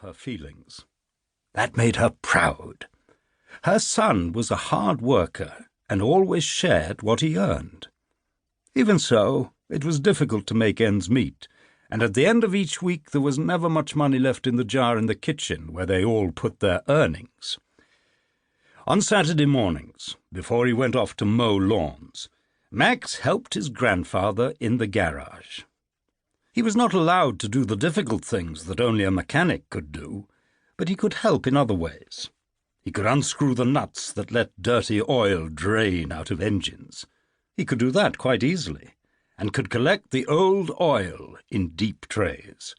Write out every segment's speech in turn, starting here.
her feelings. That made her proud. Her son was a hard worker and always shared what he earned. Even so, it was difficult to make ends meet, and at the end of each week there was never much money left in the jar in the kitchen where they all put their earnings. On Saturday mornings, before he went off to mow lawns, Max helped his grandfather in the garage. He was not allowed to do the difficult things that only a mechanic could do, but he could help in other ways. He could unscrew the nuts that let dirty oil drain out of engines. He could do that quite easily, and could collect the old oil in deep trays.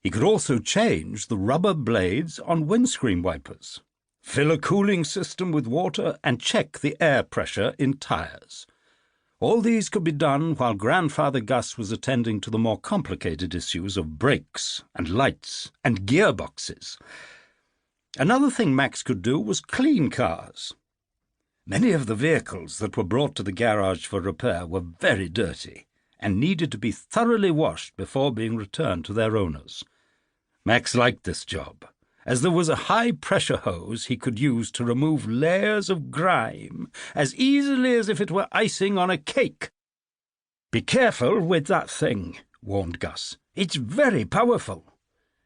He could also change the rubber blades on windscreen wipers, fill a cooling system with water, and check the air pressure in tires. All these could be done while Grandfather Gus was attending to the more complicated issues of brakes and lights and gearboxes. Another thing Max could do was clean cars. Many of the vehicles that were brought to the garage for repair were very dirty and needed to be thoroughly washed before being returned to their owners. Max liked this job, as there was a high-pressure hose he could use to remove layers of grime as easily as if it were icing on a cake. "Be careful with that thing," warned Gus. "It's very powerful.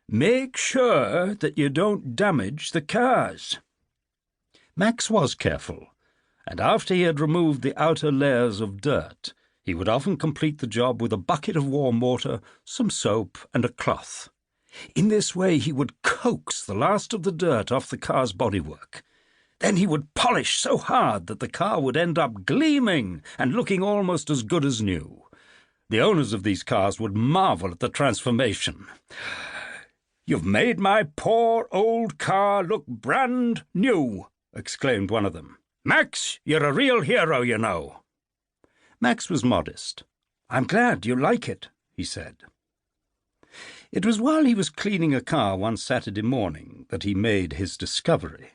Make sure that you don't damage the cars." Max was careful, and after he had removed the outer layers of dirt, he would often complete the job with a bucket of warm water, some soap, and a cloth. In this way he would coax the last of the dirt off the car's bodywork. Then he would polish so hard that the car would end up gleaming and looking almost as good as new. The owners of these cars would marvel at the transformation. "You've made my poor old car look brand new," exclaimed one of them. "Max, you're a real hero, you know." Max was modest. "I'm glad you like it," he said. It was while he was cleaning a car one Saturday morning that he made his discovery.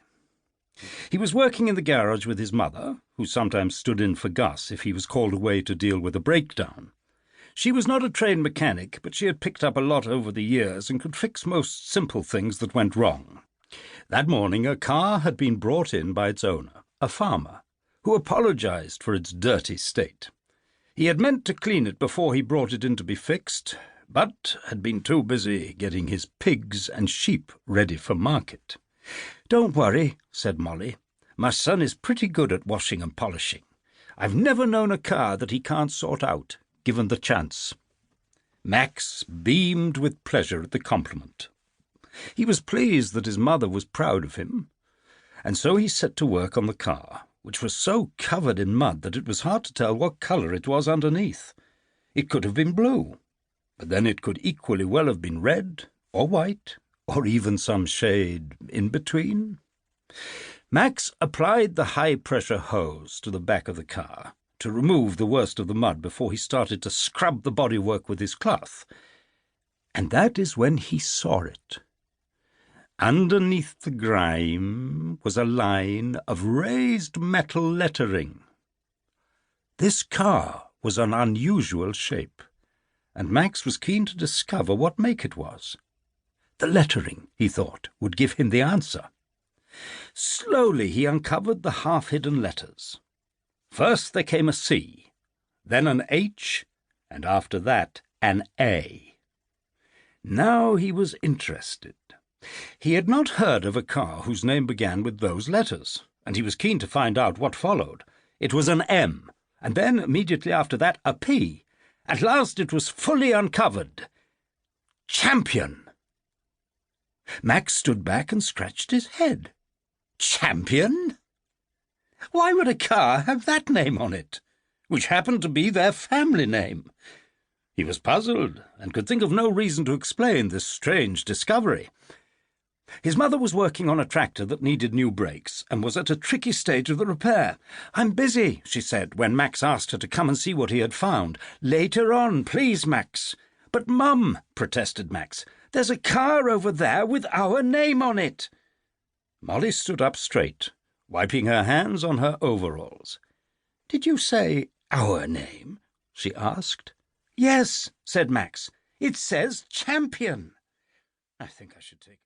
He was working in the garage with his mother, who sometimes stood in for Gus if he was called away to deal with a breakdown. She was not a trained mechanic, but she had picked up a lot over the years and could fix most simple things that went wrong. That morning a car had been brought in by its owner, a farmer, who apologized for its dirty state. He had meant to clean it before he brought it in to be fixed, but had been too busy getting his pigs and sheep ready for market. "Don't worry," said Molly. "My son is pretty good at washing and polishing. I've never known a car that he can't sort out, given the chance." Max beamed with pleasure at the compliment. He was pleased that his mother was proud of him, and so he set to work on the car, which was so covered in mud that it was hard to tell what colour it was underneath. It could have been blue, but then it could equally well have been red, or white, or even some shade in between. Max applied the high-pressure hose to the back of the car to remove the worst of the mud before he started to scrub the bodywork with his cloth. And that is when he saw it. Underneath the grime was a line of raised metal lettering. This car was an unusual shape, and Max was keen to discover what make it was. The lettering, he thought, would give him the answer. Slowly he uncovered the half-hidden letters. First there came a C, then an H, and after that an A. Now he was interested. He had not heard of a car whose name began with those letters, and he was keen to find out what followed. It was an M, and then immediately after that a P. At last it was fully uncovered. Champion! Max stood back and scratched his head. Champion? Why would a car have that name on it, which happened to be their family name? He was puzzled and could think of no reason to explain this strange discovery. His mother was working on a tractor that needed new brakes and was at a tricky stage of the repair. "I'm busy," she said, when Max asked her to come and see what he had found. "Later on, please, Max." "But, Mum," protested Max, "there's a car over there with our name on it." Molly stood up straight, wiping her hands on her overalls. "Did you say our name?" she asked. "Yes," said Max. "It says Champion." I think I should take